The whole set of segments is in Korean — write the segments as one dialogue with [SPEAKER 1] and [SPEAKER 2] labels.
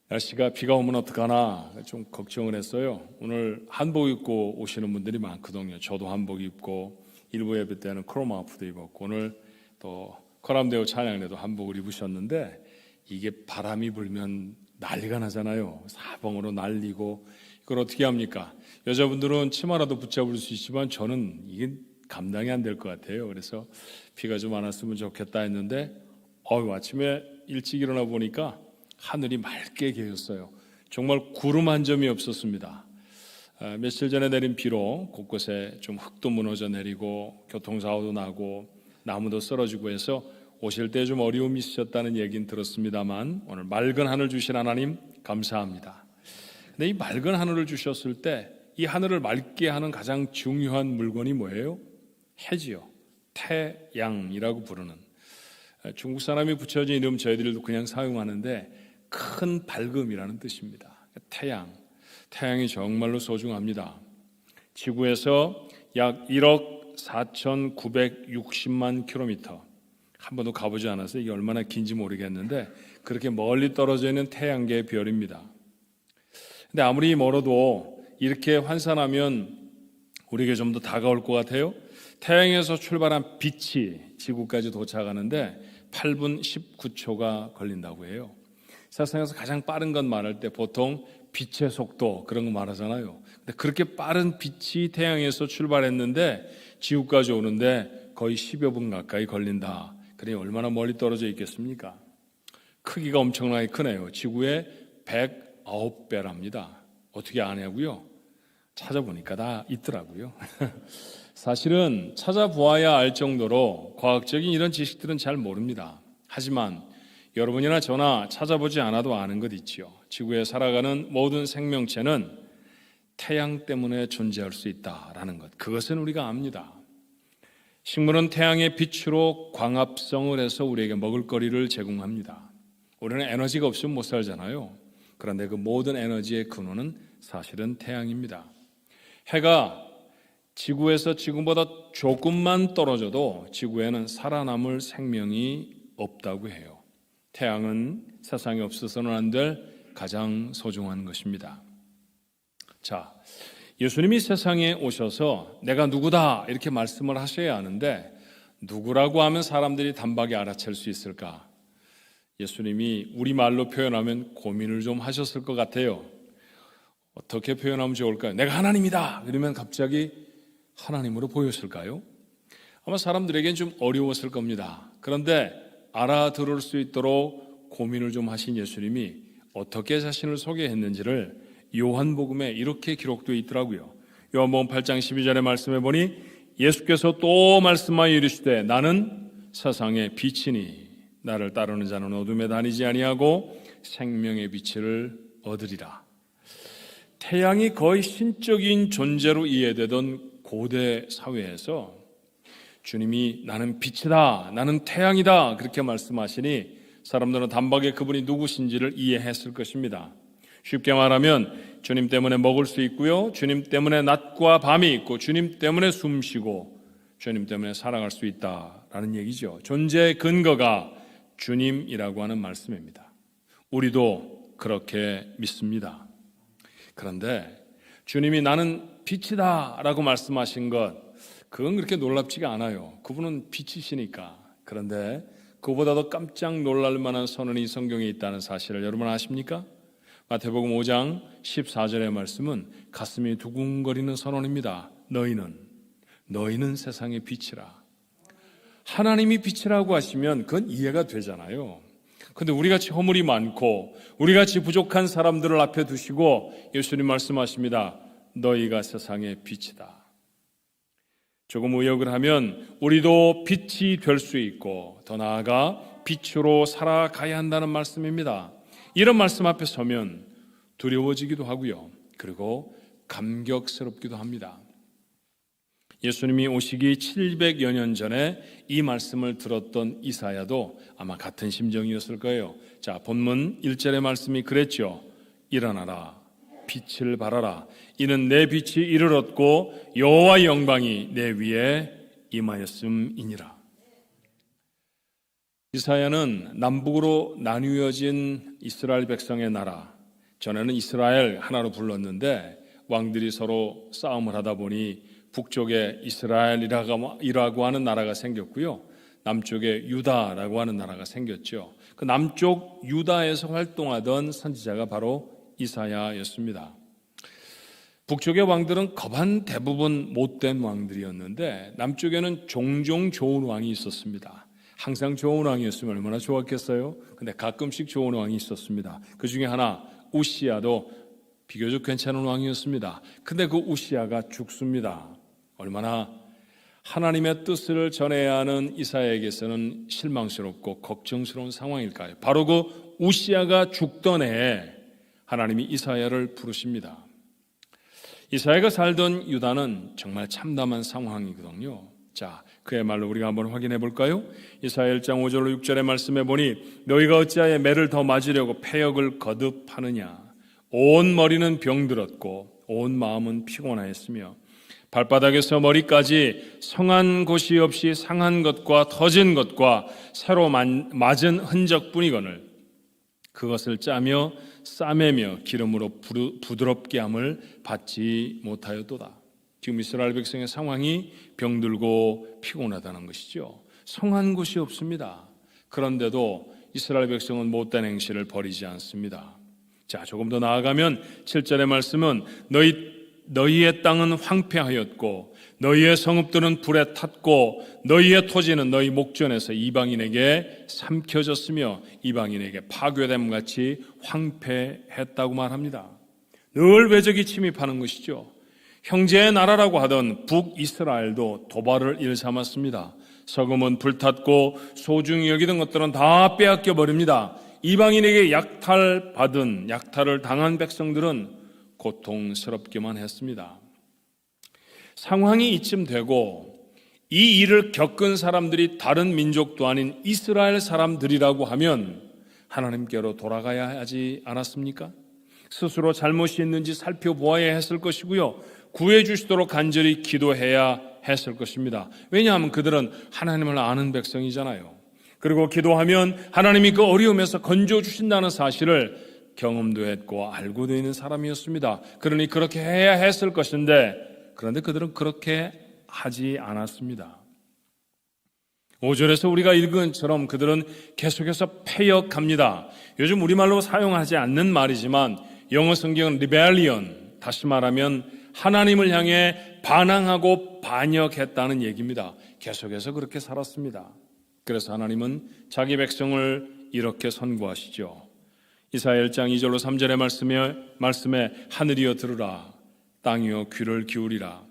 [SPEAKER 1] 날씨가 비가 오면 어떡하나 좀 걱정을 했어요. 오늘 한복 입고 오시는 분들이 많거든요. 저도 한복 입고 일부 예배 때는 크로마프도 입었고 오늘 또 커람데오 찬양에도 한복을 입으셨는데 이게 바람이 불면 난리가 나잖아요. 사방으로 날리고 이걸 어떻게 합니까? 여자분들은 치마라도 붙잡을 수 있지만 저는 이게 감당이 안 될 것 같아요. 그래서 비가 좀 안 왔으면 좋겠다 했는데 아침에 일찍 일어나 보니까 하늘이 맑게 개었어요. 정말 구름 한 점이 없었습니다. 며칠 전에 내린 비로 곳곳에 좀 흙도 무너져 내리고 교통사고도 나고 나무도 쓰러지고 해서 오실 때 좀 어려움이 있으셨다는 얘기는 들었습니다만 오늘 맑은 하늘 주신 하나님 감사합니다. 근데 이 맑은 하늘을 주셨을 때 이 하늘을 맑게 하는 가장 중요한 물건이 뭐예요? 해지요. 태양이라고 부르는. 중국 사람이 붙여진 이름 저희들도 그냥 사용하는데 큰 밝음이라는 뜻입니다. 태양이 정말로 소중합니다. 지구에서 약 1억 4,960만 킬로미터, 한 번도 가보지 않아서 이게 얼마나 긴지 모르겠는데 그렇게 멀리 떨어져 있는 태양계의 별입니다. 근데 아무리 멀어도 이렇게 환산하면 우리에게 좀 더 다가올 것 같아요. 태양에서 출발한 빛이 지구까지 도착하는데 8분 19초가 걸린다고 해요. 세상에서 가장 빠른 건 말할 때 보통 빛의 속도 그런 거 말하잖아요. 근데 그렇게 빠른 빛이 태양에서 출발했는데 지구까지 오는데 거의 10여 분 가까이 걸린다. 그러니 얼마나 멀리 떨어져 있겠습니까? 크기가 엄청나게 크네요. 지구의 109배랍니다. 어떻게 아냐고요? 찾아보니까 다 있더라고요. 사실은 찾아보아야 알 정도로 과학적인 이런 지식들은 잘 모릅니다. 하지만 여러분이나 저나 찾아보지 않아도 아는 것 있지요. 지구에 살아가는 모든 생명체는 태양 때문에 존재할 수 있다라는 것. 그것은 우리가 압니다. 식물은 태양의 빛으로 광합성을 해서 우리에게 먹을거리를 제공합니다. 우리는 에너지가 없으면 못 살잖아요. 그런데 그 모든 에너지의 근원은 사실은 태양입니다. 해가 지구에서 지금보다 조금만 떨어져도 지구에는 살아남을 생명이 없다고 해요. 태양은 세상에 없어서는 안 될 가장 소중한 것입니다. 자, 예수님이 세상에 오셔서 내가 누구다 이렇게 말씀을 하셔야 하는데 누구라고 하면 사람들이 단박에 알아챌 수 있을까? 예수님이 우리말로 표현하면 고민을 좀 하셨을 것 같아요. 어떻게 표현하면 좋을까요? 내가 하나님이다! 그러면 갑자기 하나님으로 보였을까요? 아마 사람들에겐 좀 어려웠을 겁니다. 그런데 알아들을 수 있도록 고민을 좀 하신 예수님이 어떻게 자신을 소개했는지를 요한복음에 이렇게 기록되어 있더라고요. 요한복음 8장 12절의 말씀에 보니 예수께서 또 말씀하여 이르시되 나는 세상의 빛이니 나를 따르는 자는 어둠에 다니지 아니하고 생명의 빛을 얻으리라. 태양이 거의 신적인 존재로 이해되던 고대 사회에서 주님이 나는 빛이다, 나는 태양이다 그렇게 말씀하시니 사람들은 단박에 그분이 누구신지를 이해했을 것입니다. 쉽게 말하면 주님 때문에 먹을 수 있고요, 주님 때문에 낮과 밤이 있고 주님 때문에 숨쉬고 주님 때문에 살아갈 수 있다라는 얘기죠. 존재의 근거가 주님이라고 하는 말씀입니다. 우리도 그렇게 믿습니다. 그런데 주님이 나는 빛이다 라고 말씀하신 것, 그건 그렇게 놀랍지가 않아요. 그분은 빛이시니까. 그런데 그보다도 깜짝 놀랄 만한 선언이 성경에 있다는 사실을 여러분 아십니까? 마태복음 5장 14절의 말씀은 가슴이 두근거리는 선언입니다. 너희는 세상의 빛이라. 하나님이 빛이라고 하시면 그건 이해가 되잖아요. 그런데 우리같이 허물이 많고 우리같이 부족한 사람들을 앞에 두시고 예수님 말씀하십니다. 너희가 세상의 빛이다. 조금 의역을 하면 우리도 빛이 될 수 있고 더 나아가 빛으로 살아가야 한다는 말씀입니다. 이런 말씀 앞에 서면 두려워지기도 하고요. 그리고 감격스럽기도 합니다. 예수님이 오시기 700여 년 전에 이 말씀을 들었던 이사야도 아마 같은 심정이었을 거예요. 자, 본문 1절의 말씀이 그랬죠. 일어나라, 빛을 발하라. 이는 내 빛이 이를 얻고 여호와의 영광이 내 위에 임하였음이니라. 이사야는 남북으로 나뉘어진 이스라엘 백성의 나라, 전에는 이스라엘 하나로 불렀는데 왕들이 서로 싸움을 하다 보니 북쪽에 이스라엘이라고 하는 나라가 생겼고요. 남쪽에 유다라고 하는 나라가 생겼죠. 그 남쪽 유다에서 활동하던 선지자가 바로 이사야였습니다. 북쪽의 왕들은 거반 대부분 못된 왕들이었는데 남쪽에는 종종 좋은 왕이 있었습니다. 항상 좋은 왕이었으면 얼마나 좋았겠어요? 근데 가끔씩 좋은 왕이 있었습니다. 그 중에 하나 우시야도 비교적 괜찮은 왕이었습니다. 근데 그 우시야가 죽습니다. 얼마나 하나님의 뜻을 전해야 하는 이사야에게서는 실망스럽고 걱정스러운 상황일까요? 바로 그 우시야가 죽던 해에 하나님이 이사야를 부르십니다. 이사야가 살던 유다는 정말 참담한 상황이거든요. 자, 그의 말로 우리가 한번 확인해 볼까요? 이사야 1장 5절로 6절의 말씀에 보니 너희가 어찌하여 매를 더 맞으려고 패역을 거듭하느냐. 온 머리는 병들었고 온 마음은 피곤하였으며 발바닥에서 머리까지 성한 곳이 없이 상한 것과 터진 것과 새로 맞은 흔적뿐이거늘 그것을 짜며 싸매며 기름으로 부드럽게 함을 받지 못하였도다. 지금 이스라엘 백성의 상황이 병들고 피곤하다는 것이죠. 성한 곳이 없습니다. 그런데도 이스라엘 백성은 못된 행실을 버리지 않습니다. 자, 조금 더 나아가면 7절의 말씀은 너희의 땅은 황폐하였고 너희의 성읍들은 불에 탔고 너희의 토지는 너희 목전에서 이방인에게 삼켜졌으며 이방인에게 파괴됨 같이 황폐했다고 말합니다. 늘 외적이 침입하는 것이죠. 형제의 나라라고 하던 북이스라엘도 도발을 일삼았습니다. 서금은 불탔고 소중히 여기던 것들은 다 빼앗겨 버립니다. 이방인에게 약탈을 당한 백성들은 고통스럽기만 했습니다. 상황이 이쯤 되고 이 일을 겪은 사람들이 다른 민족도 아닌 이스라엘 사람들이라고 하면 하나님께로 돌아가야 하지 않았습니까? 스스로 잘못이 있는지 살펴보아야 했을 것이고요. 구해 주시도록 간절히 기도해야 했을 것입니다. 왜냐하면 그들은 하나님을 아는 백성이잖아요. 그리고 기도하면 하나님이 그 어려움에서 건져주신다는 사실을 경험도 했고 알고도 있는 사람이었습니다. 그러니 그렇게 해야 했을 것인데 그런데 그들은 그렇게 하지 않았습니다. 5절에서 우리가 읽은 것처럼 그들은 계속해서 패역합니다. 요즘 우리말로 사용하지 않는 말이지만 영어 성경은 rebellion, 다시 말하면 하나님을 향해 반항하고 반역했다는 얘기입니다. 계속해서 그렇게 살았습니다. 그래서 하나님은 자기 백성을 이렇게 선고하시죠. 이사야 1장 2절로 3절의 말씀에 하늘이여 들으라 땅이여 귀를 기울이라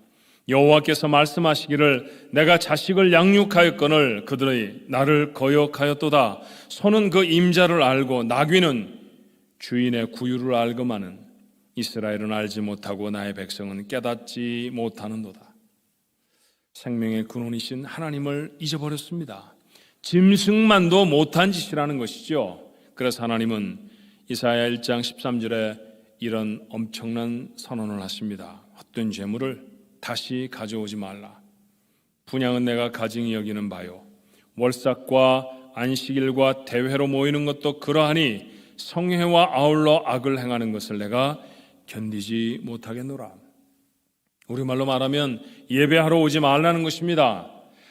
[SPEAKER 1] 여호와께서 말씀하시기를 내가 자식을 양육하였거늘 그들의 나를 거역하였도다. 소는 그 임자를 알고 나귀는 주인의 구유를 알거마는 이스라엘은 알지 못하고 나의 백성은 깨닫지 못하는도다. 생명의 근원이신 하나님을 잊어버렸습니다. 짐승만도 못한 짓이라는 것이죠. 그래서 하나님은 이사야 1장 13절에 이런 엄청난 선언을 하십니다. 헛된 재물을 다시 가져오지 말라. 분향은 내가 가증히 여기는 바요. 월삭과 안식일과 대회로 모이는 것도 그러하니 성회와 아울러 악을 행하는 것을 내가 견디지 못하겠노라. 우리말로 말하면 예배하러 오지 말라는 것입니다.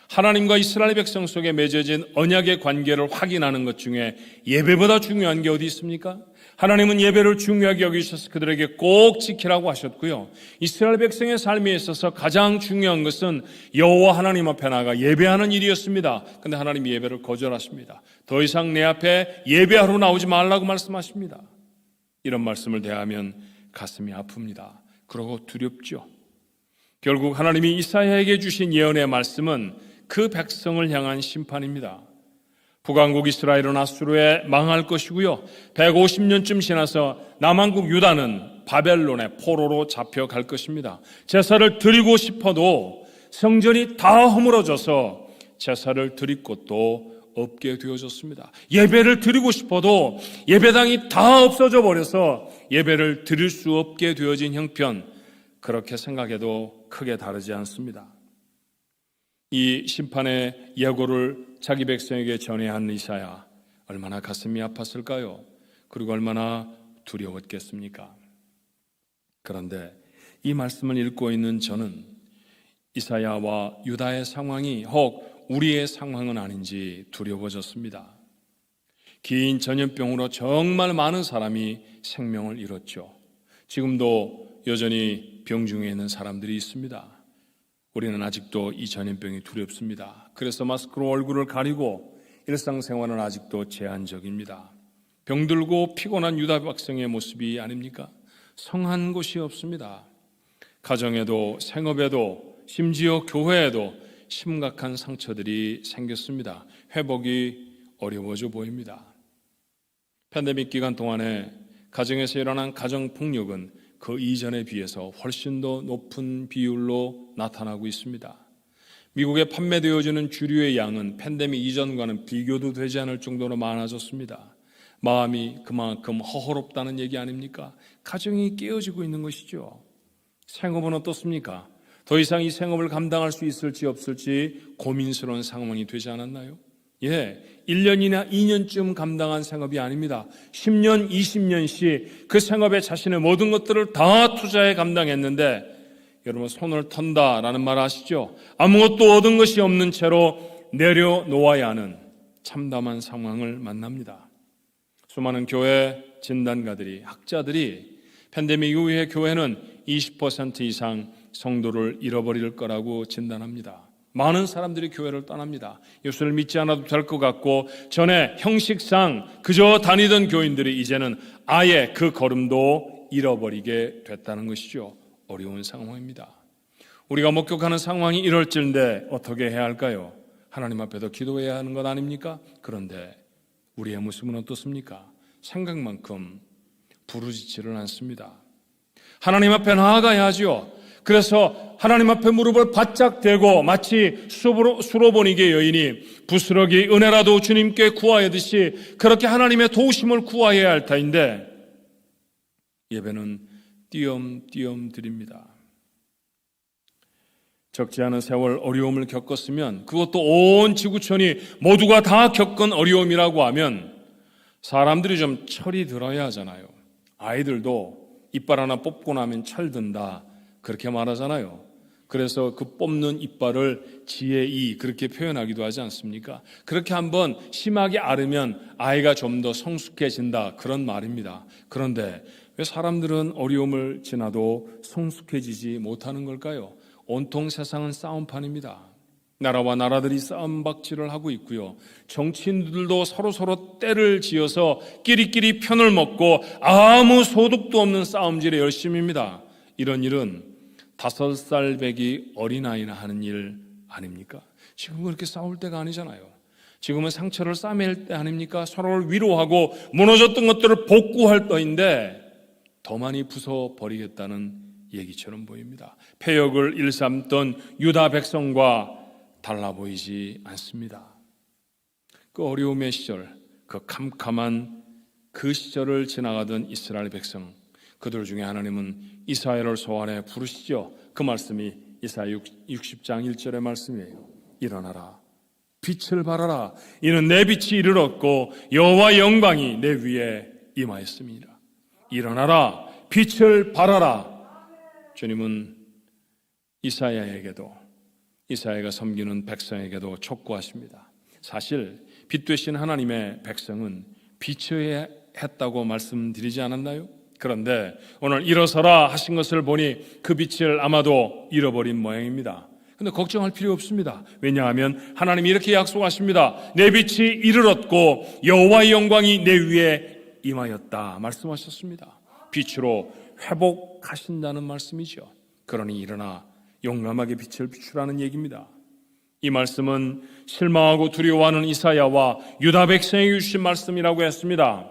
[SPEAKER 1] 하나님과 이스라엘 백성 속에 맺어진 언약의 관계를 확인하는 것 중에 예배보다 중요한 게 어디 있습니까? 하나님은 예배를 중요하게 여기셔서 그들에게 꼭 지키라고 하셨고요. 이스라엘 백성의 삶에 있어서 가장 중요한 것은 여호와 하나님 앞에 나가 예배하는 일이었습니다. 그런데 하나님이 예배를 거절하십니다. 더 이상 내 앞에 예배하러 나오지 말라고 말씀하십니다. 이런 말씀을 대하면 가슴이 아픕니다. 그러고 두렵죠. 결국 하나님이 이사야에게 주신 예언의 말씀은 그 백성을 향한 심판입니다. 북왕국 이스라엘은 아수르에 망할 것이고요. 150년쯤 지나서 남왕국 유다는 바벨론의 포로로 잡혀갈 것입니다. 제사를 드리고 싶어도 성전이 다 허물어져서 제사를 드릴 곳도 없게 되어졌습니다. 예배를 드리고 싶어도 예배당이 다 없어져 버려서 예배를 드릴 수 없게 되어진 형편, 그렇게 생각해도 크게 다르지 않습니다. 이 심판의 예고를 자기 백성에게 전해야 한 이사야, 얼마나 가슴이 아팠을까요? 그리고 얼마나 두려웠겠습니까? 그런데 이 말씀을 읽고 있는 저는 이사야와 유다의 상황이 혹 우리의 상황은 아닌지 두려워졌습니다. 긴 전염병으로 정말 많은 사람이 생명을 잃었죠. 지금도 여전히 병중에 있는 사람들이 있습니다. 우리는 아직도 이 전염병이 두렵습니다. 그래서 마스크로 얼굴을 가리고 일상생활은 아직도 제한적입니다. 병들고 피곤한 유다 백성의 모습이 아닙니까? 성한 곳이 없습니다. 가정에도 생업에도 심지어 교회에도 심각한 상처들이 생겼습니다. 회복이 어려워져 보입니다. 팬데믹 기간 동안에 가정에서 일어난 가정폭력은 그 이전에 비해서 훨씬 더 높은 비율로 나타나고 있습니다. 미국에 판매되어지는 주류의 양은 팬데믹 이전과는 비교도 되지 않을 정도로 많아졌습니다. 마음이 그만큼 허허롭다는 얘기 아닙니까? 가정이 깨어지고 있는 것이죠. 생업은 어떻습니까? 더 이상 이 생업을 감당할 수 있을지 없을지 고민스러운 상황이 되지 않았나요? 1년이나 2년쯤 감당한 생업이 아닙니다. 10년, 20년씩 그 생업에 자신의 모든 것들을 다 투자해 감당했는데 여러분 손을 턴다라는 말 아시죠? 아무것도 얻은 것이 없는 채로 내려놓아야 하는 참담한 상황을 만납니다. 수많은 교회 진단가들이 학자들이 팬데믹 이후에 교회는 20% 이상 성도를 잃어버릴 거라고 진단합니다. 많은 사람들이 교회를 떠납니다. 예수를 믿지 않아도 될 것 같고 전에 형식상 그저 다니던 교인들이 이제는 아예 그 걸음도 잃어버리게 됐다는 것이죠. 어려운 상황입니다. 우리가 목격하는 상황이 이럴진데 어떻게 해야 할까요? 하나님 앞에도 기도해야 하는 것 아닙니까? 그런데 우리의 모습은 어떻습니까? 생각만큼 부르짖지를 않습니다. 하나님 앞에 나아가야 하죠. 그래서 하나님 앞에 무릎을 바짝 대고 마치 수로보니게 여인이 부스러기 은혜라도 주님께 구하듯이 그렇게 하나님의 도우심을 구해야 할 터인데 예배는 띄엄띄엄 드립니다. 적지 않은 세월 어려움을 겪었으면 그것도 온 지구촌이 모두가 다 겪은 어려움이라고 하면 사람들이 좀 철이 들어야 하잖아요. 아이들도 이빨 하나 뽑고 나면 철든다 그렇게 말하잖아요. 그래서 그 뽑는 이빨을 지혜이 그렇게 표현하기도 하지 않습니까? 그렇게 한번 심하게 앓으면 아이가 좀 더 성숙해진다 그런 말입니다. 그런데 왜 사람들은 어려움을 지나도 성숙해지지 못하는 걸까요? 온통 세상은 싸움판입니다. 나라와 나라들이 싸움박질을 하고 있고요. 정치인들도 서로 때를 지어서 끼리끼리 편을 먹고 아무 소득도 없는 싸움질에 열심입니다. 이런 일은 5살 배기 어린아이나 하는 일 아닙니까? 지금은 그렇게 싸울 때가 아니잖아요. 지금은 상처를 싸맬 때 아닙니까? 서로를 위로하고 무너졌던 것들을 복구할 때인데 더 많이 부숴버리겠다는 얘기처럼 보입니다. 패역을 일삼던 유다 백성과 달라 보이지 않습니다. 그 어려움의 시절, 그 캄캄한 그 시절을 지나가던 이스라엘 백성, 그들 중에 하나님은 이사야를 소환해 부르시죠. 그 말씀이 이사야 60장 1절의 말씀이에요. 일어나라, 빛을 발하라. 이는 내 빛이 이르렀고 여호와의 영광이 내 위에 임하였습니다. 일어나라, 빛을 발하라. 주님은 이사야에게도 이사야가 섬기는 백성에게도 촉구하십니다. 사실 빛 되신 하나님의 백성은 빛이어야 했다고 말씀드리지 않았나요? 그런데 오늘 일어서라 하신 것을 보니 그 빛을 아마도 잃어버린 모양입니다. 그런데 걱정할 필요 없습니다. 왜냐하면 하나님이 이렇게 약속하십니다. 내 빛이 이르렀고 여호와의 영광이 내 위에 임하였다 말씀하셨습니다. 빛으로 회복하신다는 말씀이죠. 그러니 일어나 용감하게 빛을 비추라는 얘기입니다. 이 말씀은 실망하고 두려워하는 이사야와 유다 백성에게 주신 말씀이라고 했습니다.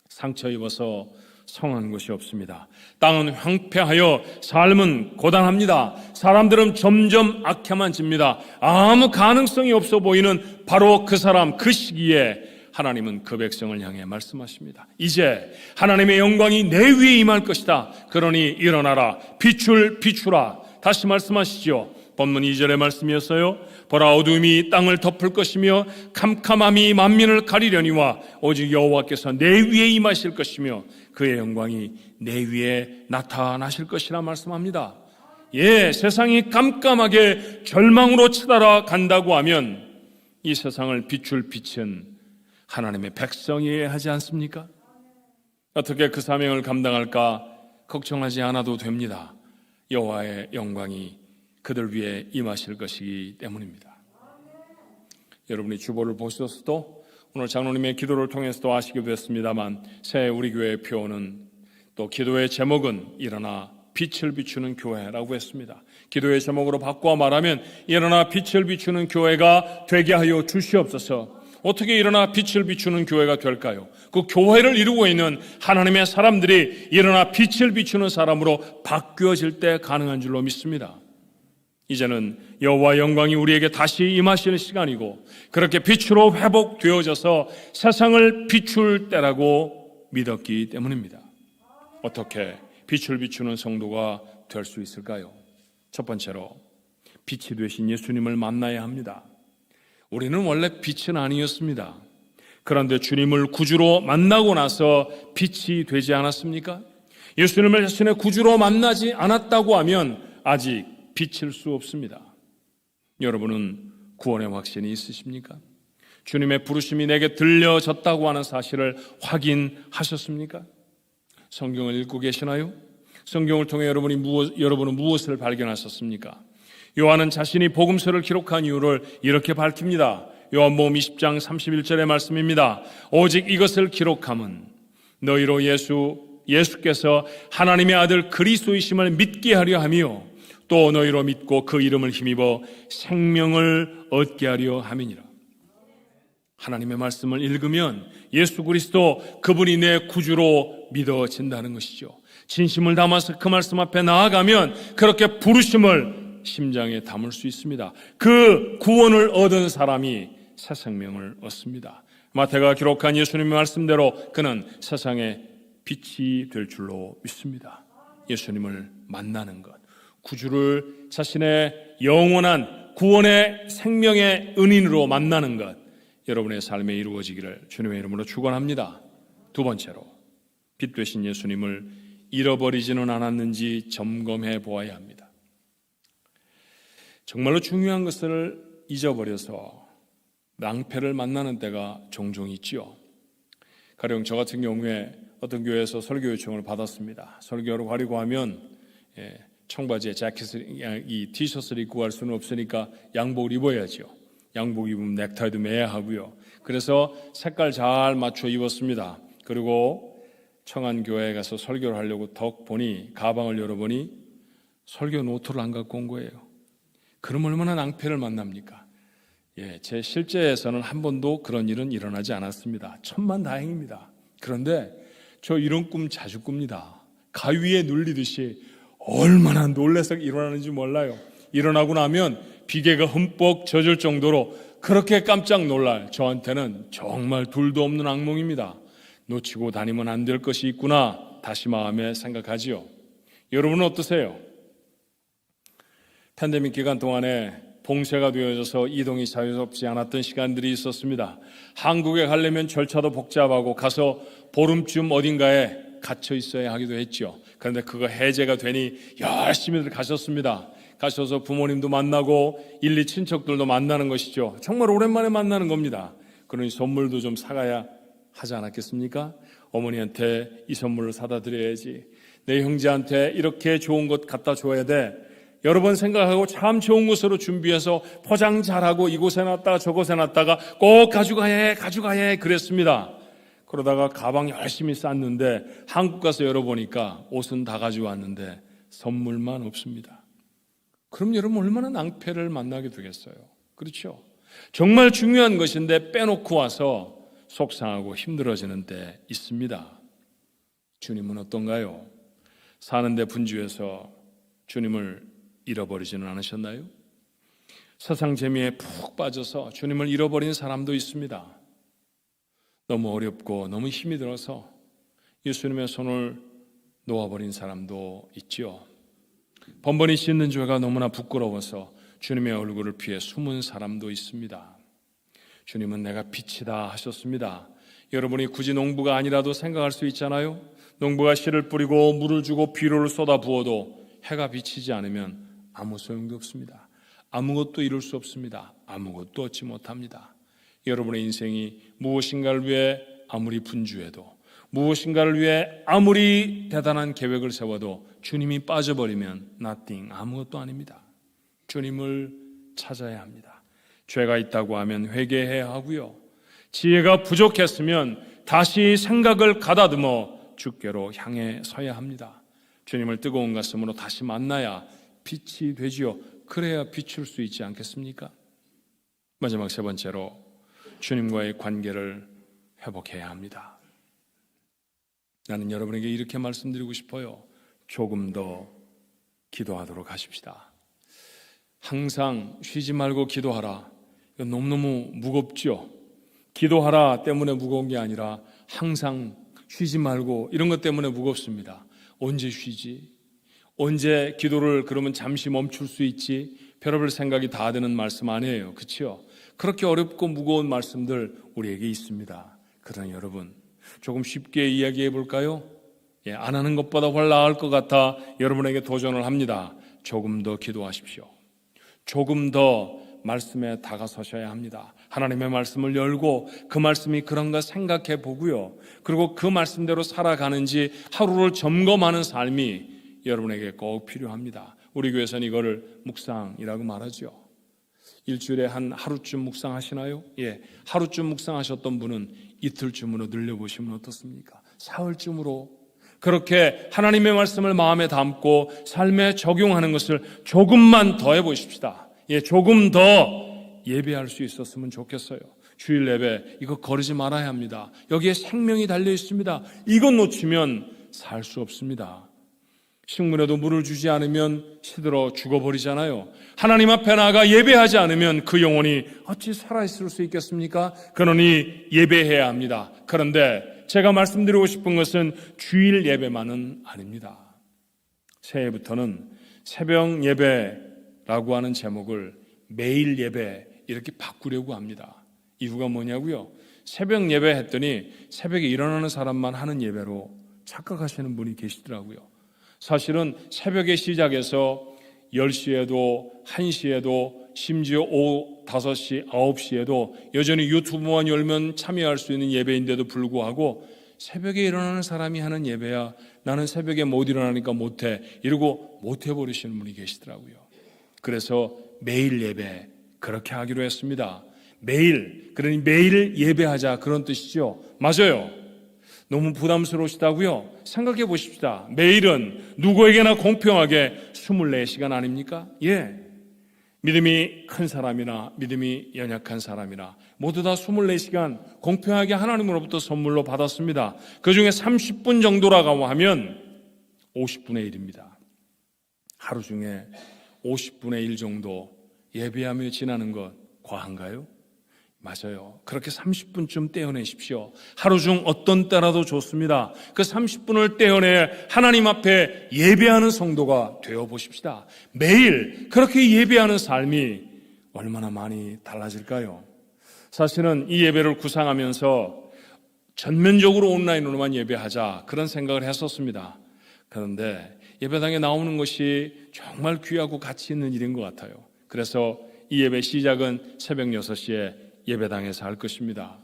[SPEAKER 1] 상처 입어서 성한 것이 없습니다. 땅은 황폐하여 삶은 고단합니다. 사람들은 점점 악해만집니다. 아무 가능성이 없어 보이는 바로 그 사람, 그 시기에 하나님은 그 백성을 향해 말씀하십니다. 이제 하나님의 영광이 내 위에 임할 것이다. 그러니 일어나라, 빛을 비추라. 다시 말씀하시죠. 본문 2절의 말씀이었어요. 보라, 어두움이 땅을 덮을 것이며 캄캄함이 만민을 가리려니와 오직 여호와께서 내 위에 임하실 것이며 그의 영광이 내 위에 나타나실 것이라 말씀합니다. 세상이 깜깜하게 절망으로 치달아 간다고 하면 이 세상을 비출 빛은 하나님의 백성이어야 하지 않습니까? 어떻게 그 사명을 감당할까 걱정하지 않아도 됩니다. 여호와의 영광이 그들 위에 임하실 것이기 때문입니다. 여러분이 주보를 보셔서도 오늘 장로님의 기도를 통해서도 아시게 됐습니다만 새 우리 교회의 표어는 또 기도의 제목은 일어나 빛을 비추는 교회라고 했습니다. 기도의 제목으로 바꿔 말하면 일어나 빛을 비추는 교회가 되게 하여 주시옵소서. 어떻게 일어나 빛을 비추는 교회가 될까요? 그 교회를 이루고 있는 하나님의 사람들이 일어나 빛을 비추는 사람으로 바뀌어질 때 가능한 줄로 믿습니다. 이제는 여호와 영광이 우리에게 다시 임하시는 시간이고 그렇게 빛으로 회복되어져서 세상을 비출 때라고 믿었기 때문입니다. 어떻게 빛을 비추는 성도가 될 수 있을까요? 첫 번째로 빛이 되신 예수님을 만나야 합니다. 우리는 원래 빛은 아니었습니다. 그런데 주님을 구주로 만나고 나서 빛이 되지 않았습니까? 예수님을 자신의 구주로 만나지 않았다고 하면 아직 빛일 수 없습니다. 여러분은 구원의 확신이 있으십니까? 주님의 부르심이 내게 들려졌다고 하는 사실을 확인하셨습니까? 성경을 읽고 계시나요? 성경을 통해 여러분은 무엇을 발견하셨습니까? 요한은 자신이 복음서를 기록한 이유를 이렇게 밝힙니다. 요한복음 20장 31절의 말씀입니다. 오직 이것을 기록함은 너희로 예수께서 하나님의 아들 그리스도이심을 믿게 하려 하며 또 너희로 믿고 그 이름을 힘입어 생명을 얻게 하려 함이니라. 하나님의 말씀을 읽으면 예수 그리스도 그분이 내 구주로 믿어진다는 것이죠. 진심을 담아서 그 말씀 앞에 나아가면 그렇게 부르심을 심장에 담을 수 있습니다. 그 구원을 얻은 사람이 새 생명을 얻습니다. 마태가 기록한 예수님의 말씀대로 그는 세상의 빛이 될 줄로 믿습니다. 예수님을 만나는 것, 구주를 자신의 영원한 구원의 생명의 은인으로 만나는 것, 여러분의 삶에 이루어지기를 주님의 이름으로 축원합니다. 두 번째로 빛 되신 예수님을 잃어버리지는 않았는지 점검해 보아야 합니다. 정말로 중요한 것을 잊어버려서 낭패를 만나는 때가 종종 있지요. 가령 저 같은 경우에 어떤 교회에서 설교 요청을 받았습니다. 설교를 가려고 하면 청바지에 자켓을, 이 티셔츠를 입고 갈 수는 없으니까 양복을 입어야죠. 양복 입으면 넥타이도 매야 하고요. 그래서 색깔 잘 맞춰 입었습니다. 그리고 청안교회에 가서 설교를 하려고 덕 보니 가방을 열어보니 설교 노트를 안 갖고 온 거예요. 그럼 얼마나 낭패를 만납니까? 제 실제에서는 한 번도 그런 일은 일어나지 않았습니다. 천만다행입니다. 그런데 저 이런 꿈 자주 꿉니다. 가위에 눌리듯이 얼마나 놀라서 일어나는지 몰라요. 일어나고 나면 비계가 흠뻑 젖을 정도로 그렇게 깜짝 놀랄 저한테는 정말 둘도 없는 악몽입니다. 놓치고 다니면 안 될 것이 있구나 다시 마음에 생각하지요. 여러분은 어떠세요? 팬데믹 기간 동안에 봉쇄가 되어져서 이동이 자유롭지 않았던 시간들이 있었습니다. 한국에 가려면 절차도 복잡하고 가서 보름쯤 어딘가에 갇혀 있어야 하기도 했죠. 그런데 그거 해제가 되니 열심히들 가셨습니다. 가셔서 부모님도 만나고 1, 2 친척들도 만나는 것이죠. 정말 오랜만에 만나는 겁니다. 그러니 선물도 좀 사가야 하지 않았겠습니까? 어머니한테 이 선물을 사다 드려야지. 내 형제한테 이렇게 좋은 것 갖다 줘야 돼. 여러 번 생각하고 참 좋은 곳으로 준비해서 포장 잘하고 이곳에 놨다가 저곳에 놨다가 꼭 가져가야 해 그랬습니다. 그러다가 가방 열심히 쌌는데 한국 가서 열어보니까 옷은 다 가져왔는데 선물만 없습니다. 그럼 여러분 얼마나 낭패를 만나게 되겠어요? 그렇죠? 정말 중요한 것인데 빼놓고 와서 속상하고 힘들어지는 때 있습니다. 주님은 어떤가요? 사는데 분주해서 주님을 잃어버리지는 않으셨나요? 세상 재미에 푹 빠져서 주님을 잃어버린 사람도 있습니다. 너무 어렵고 너무 힘이 들어서 예수님의 손을 놓아버린 사람도 있죠. 번번이 씻는 죄가 너무나 부끄러워서 주님의 얼굴을 피해 숨은 사람도 있습니다. 주님은 내가 빛이다 하셨습니다. 여러분이 굳이 농부가 아니라도 생각할 수 있잖아요. 농부가 씨를 뿌리고 물을 주고 비료를 쏟아 부어도 해가 비치지 않으면 아무 소용도 없습니다. 아무것도 이룰 수 없습니다. 아무것도 얻지 못합니다. 여러분의 인생이 무엇인가를 위해 아무리 분주해도, 무엇인가를 위해 아무리 대단한 계획을 세워도 주님이 빠져버리면 nothing, 아무것도 아닙니다. 주님을 찾아야 합니다. 죄가 있다고 하면 회개해야 하고요. 지혜가 부족했으면 다시 생각을 가다듬어 주께로 향해 서야 합니다. 주님을 뜨거운 가슴으로 다시 만나야 빛이 되지요. 그래야 비출 수 있지 않겠습니까? 마지막 세 번째로 주님과의 관계를 회복해야 합니다. 나는 여러분에게 이렇게 말씀드리고 싶어요. 조금 더 기도하도록 하십시다. 항상 쉬지 말고 기도하라. 이건 너무너무 무겁죠. 기도하라 때문에 무거운 게 아니라 항상 쉬지 말고 이런 것 때문에 무겁습니다. 언제 쉬지? 언제 기도를 그러면 잠시 멈출 수 있지? 별의별 생각이 다 드는 말씀 아니에요. 그렇죠? 그렇게 어렵고 무거운 말씀들 우리에게 있습니다. 그러나 여러분 조금 쉽게 이야기해 볼까요? 안 하는 것보다 훨 나을 것 같아 여러분에게 도전을 합니다. 조금 더 기도하십시오. 조금 더 말씀에 다가서셔야 합니다. 하나님의 말씀을 열고 그 말씀이 그런가 생각해 보고요. 그리고 그 말씀대로 살아가는지 하루를 점검하는 삶이 여러분에게 꼭 필요합니다. 우리 교회에서는 이거를 묵상이라고 말하죠. 일주일에 한 하루쯤 묵상하시나요? 하루쯤 묵상하셨던 분은 이틀쯤으로 늘려보시면 어떻습니까? 사흘쯤으로 그렇게 하나님의 말씀을 마음에 담고 삶에 적용하는 것을 조금만 더 해보십시다. 조금 더 예배할 수 있었으면 좋겠어요. 주일 예배 이거 거르지 말아야 합니다. 여기에 생명이 달려 있습니다. 이것 놓치면 살 수 없습니다. 식물에도 물을 주지 않으면 시들어 죽어버리잖아요. 하나님 앞에 나아가 예배하지 않으면 그 영혼이 어찌 살아있을 수 있겠습니까? 그러니 예배해야 합니다. 그런데 제가 말씀드리고 싶은 것은 주일 예배만은 아닙니다. 새해부터는 새벽 예배라고 하는 제목을 매일 예배 이렇게 바꾸려고 합니다. 이유가 뭐냐고요? 새벽 예배 했더니 새벽에 일어나는 사람만 하는 예배로 착각하시는 분이 계시더라고요. 사실은 새벽에 시작해서 10시에도 1시에도 심지어 오후 5시, 9시에도 여전히 유튜브만 열면 참여할 수 있는 예배인데도 불구하고 새벽에 일어나는 사람이 하는 예배야 나는 새벽에 못 일어나니까 못해 이러고 못해버리시는 분이 계시더라고요. 그래서 매일 예배 그렇게 하기로 했습니다. 그러니 매일 예배하자 그런 뜻이죠. 맞아요. 너무 부담스러우시다고요? 생각해 보십시다. 매일은 누구에게나 공평하게 24시간 아닙니까? 믿음이 큰 사람이나 믿음이 연약한 사람이나 모두 다 24시간 공평하게 하나님으로부터 선물로 받았습니다. 그중에 30분 정도라고 하면 50분의 1입니다. 하루 중에 50분의 1 정도 예배하며 지나는 것 과한가요? 맞아요. 그렇게 30분쯤 떼어내십시오. 하루 중 어떤 때라도 좋습니다. 그 30분을 떼어내 하나님 앞에 예배하는 성도가 되어보십시다. 매일 그렇게 예배하는 삶이 얼마나 많이 달라질까요? 사실은 이 예배를 구상하면서 전면적으로 온라인으로만 예배하자 그런 생각을 했었습니다. 그런데 예배당에 나오는 것이 정말 귀하고 가치 있는 일인 것 같아요. 그래서 이 예배 시작은 새벽 6시에 예배당에서 할 것입니다.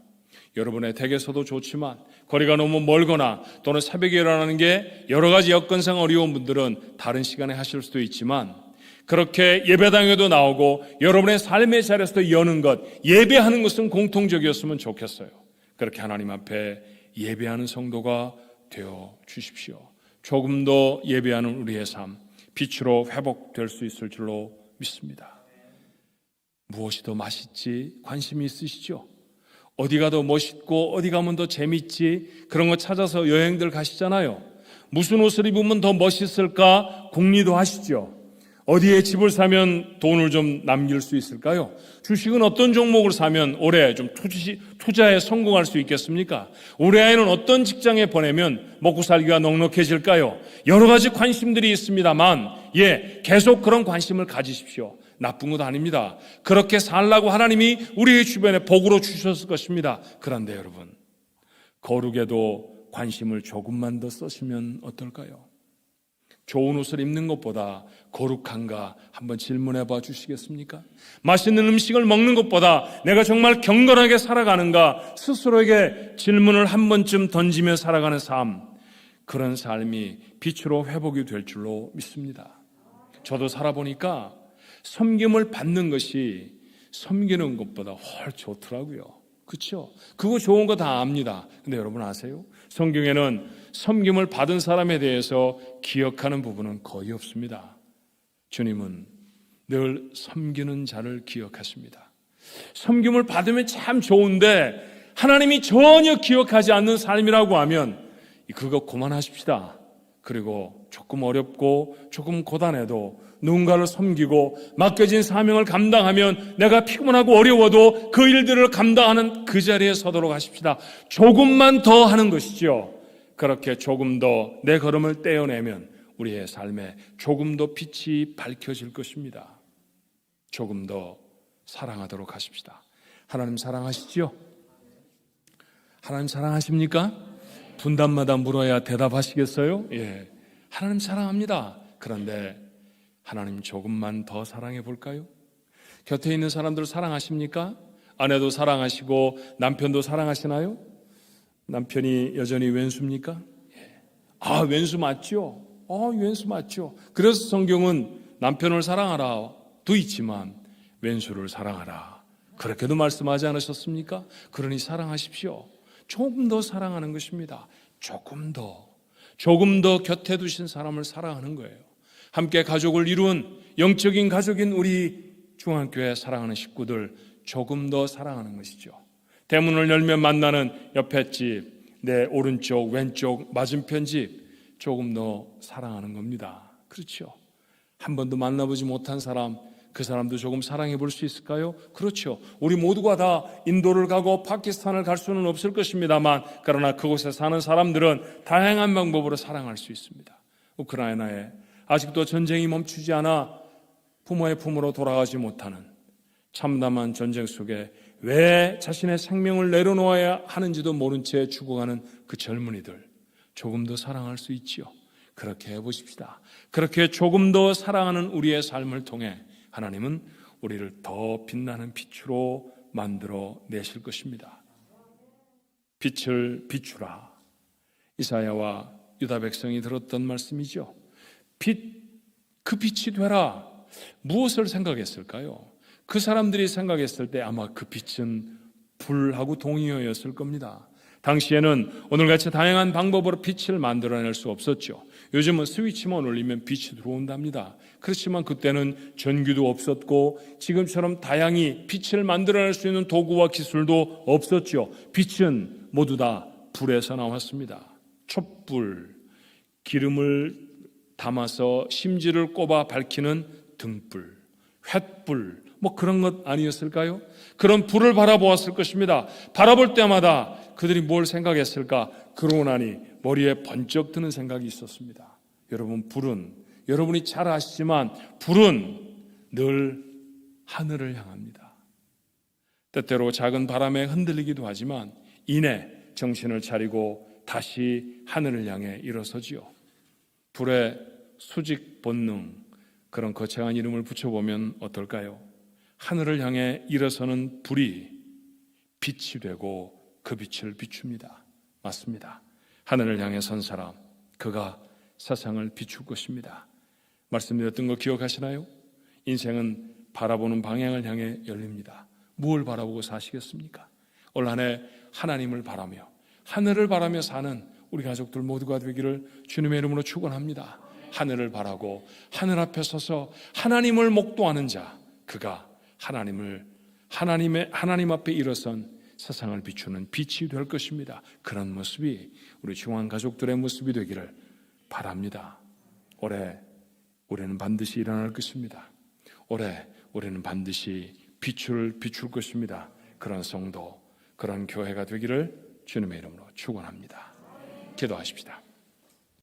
[SPEAKER 1] 여러분의 댁에서도 좋지만 거리가 너무 멀거나 또는 새벽에 일어나는 게 여러 가지 여건상 어려운 분들은 다른 시간에 하실 수도 있지만 그렇게 예배당에도 나오고 여러분의 삶의 자리에서 여는 것, 예배하는 것은 공통적이었으면 좋겠어요. 그렇게 하나님 앞에 예배하는 성도가 되어 주십시오. 조금 더 예배하는 우리의 삶, 빛으로 회복될 수 있을 줄로 믿습니다. 무엇이 더 맛있지 관심이 있으시죠? 어디가 더 멋있고 어디 가면 더 재밌지 그런 거 찾아서 여행들 가시잖아요. 무슨 옷을 입으면 더 멋있을까 궁리도 하시죠. 어디에 집을 사면 돈을 좀 남길 수 있을까요? 주식은 어떤 종목을 사면 올해 좀 투자에 성공할 수 있겠습니까? 올해 아이는 어떤 직장에 보내면 먹고 살기가 넉넉해질까요? 여러 가지 관심들이 있습니다만 계속 그런 관심을 가지십시오. 나쁜 것 아닙니다. 그렇게 살라고 하나님이 우리 주변에 복으로 주셨을 것입니다. 그런데 여러분, 거룩에도 관심을 조금만 더 쓰시면 어떨까요? 좋은 옷을 입는 것보다 거룩한가 한번 질문해 봐 주시겠습니까? 맛있는 음식을 먹는 것보다 내가 정말 경건하게 살아가는가 스스로에게 질문을 한 번쯤 던지며 살아가는 삶, 그런 삶이 빛으로 회복이 될 줄로 믿습니다. 저도 살아보니까 섬김을 받는 것이 섬기는 것보다 훨 좋더라고요. 그렇죠? 그거 좋은 거 다 압니다. 근데 여러분 아세요? 성경에는 섬김을 받은 사람에 대해서 기억하는 부분은 거의 없습니다. 주님은 늘 섬기는 자를 기억하십니다. 섬김을 받으면 참 좋은데 하나님이 전혀 기억하지 않는 삶이라고 하면 그거 그만하십시다. 그리고 조금 어렵고 조금 고단해도 누군가를 섬기고 맡겨진 사명을 감당하면 내가 피곤하고 어려워도 그 일들을 감당하는 그 자리에 서도록 하십시다. 조금만 더 하는 것이죠. 그렇게 조금 더 내 걸음을 떼어내면 우리의 삶에 조금 더 빛이 밝혀질 것입니다. 조금 더 사랑하도록 하십시다. 하나님 사랑하시죠? 하나님 사랑하십니까? 분단마다 물어야 대답하시겠어요? 예, 하나님 사랑합니다. 그런데 하나님 조금만 더 사랑해 볼까요? 곁에 있는 사람들 사랑하십니까? 아내도 사랑하시고 남편도 사랑하시나요? 남편이 여전히 왼수입니까? 예. 아, 왼수 맞죠? 왼수 맞죠? 그래서 성경은 남편을 사랑하라도 있지만 왼수를 사랑하라 그렇게도 말씀하지 않으셨습니까? 그러니 사랑하십시오. 조금 더 사랑하는 것입니다. 조금 더 곁에 두신 사람을 사랑하는 거예요. 함께 가족을 이룬 영적인 가족인 우리 중앙교회 사랑하는 식구들 조금 더 사랑하는 것이죠. 대문을 열면 만나는 옆에 집, 내 오른쪽, 왼쪽, 맞은편 집 조금 더 사랑하는 겁니다. 그렇죠? 한 번도 만나보지 못한 사람, 그 사람도 조금 사랑해 볼 수 있을까요? 그렇죠. 우리 모두가 다 인도를 가고 파키스탄을 갈 수는 없을 것입니다만, 그러나 그곳에 사는 사람들은 다양한 방법으로 사랑할 수 있습니다. 우크라이나에 아직도 전쟁이 멈추지 않아 부모의 품으로 돌아가지 못하는 참담한 전쟁 속에 왜 자신의 생명을 내려놓아야 하는지도 모른 채 죽어가는 그 젊은이들 조금 더 사랑할 수 있지요. 그렇게 해보십시다. 그렇게 조금 더 사랑하는 우리의 삶을 통해 하나님은 우리를 더 빛나는 빛으로 만들어 내실 것입니다. 빛을 비추라. 이사야와 유다 백성이 들었던 말씀이죠. 그 빛이 되라. 무엇을 생각했을까요? 그 사람들이 생각했을 때 아마 그 빛은 불하고 동의어였을 겁니다. 당시에는 오늘같이 다양한 방법으로 빛을 만들어낼 수 없었죠. 요즘은 스위치만 올리면 빛이 들어온답니다. 그렇지만 그때는 전기도 없었고 지금처럼 다양히 빛을 만들어낼 수 있는 도구와 기술도 없었죠. 빛은 모두 다 불에서 나왔습니다. 촛불, 기름을 담아서 심지를 꼽아 밝히는 등불, 횃불, 그런 것 아니었을까요? 그런 불을 바라보았을 것입니다. 바라볼 때마다 그들이 뭘 생각했을까? 그러고 나니 머리에 번쩍 드는 생각이 있었습니다. 여러분, 불은 여러분이 잘 아시지만 불은 늘 하늘을 향합니다. 때때로 작은 바람에 흔들리기도 하지만 이내 정신을 차리고 다시 하늘을 향해 일어서지요. 불의 수직 본능, 그런 거창한 이름을 붙여보면 어떨까요? 하늘을 향해 일어서는 불이 빛이 되고 그 빛을 비춥니다. 맞습니다. 하늘을 향해 선 사람, 그가 세상을 비출 것입니다. 말씀드렸던 거 기억하시나요? 인생은 바라보는 방향을 향해 열립니다. 무엇을 바라보고 사시겠습니까? 올 한 해 하나님을 바라며 하늘을 바라며 사는 우리 가족들 모두가 되기를 주님의 이름으로 축원합니다. 하늘을 바라고 하늘 앞에 서서 하나님을 목도하는 자, 그가 하나님 앞에 일어선 세상을 비추는 빛이 될 것입니다. 그런 모습이 우리 중앙 가족들의 모습이 되기를 바랍니다. 올해 우리는 반드시 일어날 것입니다. 올해 우리는 반드시 빛을 비출 것입니다. 그런 성도, 그런 교회가 되기를 주님의 이름으로 축원합니다. 기도하십시다.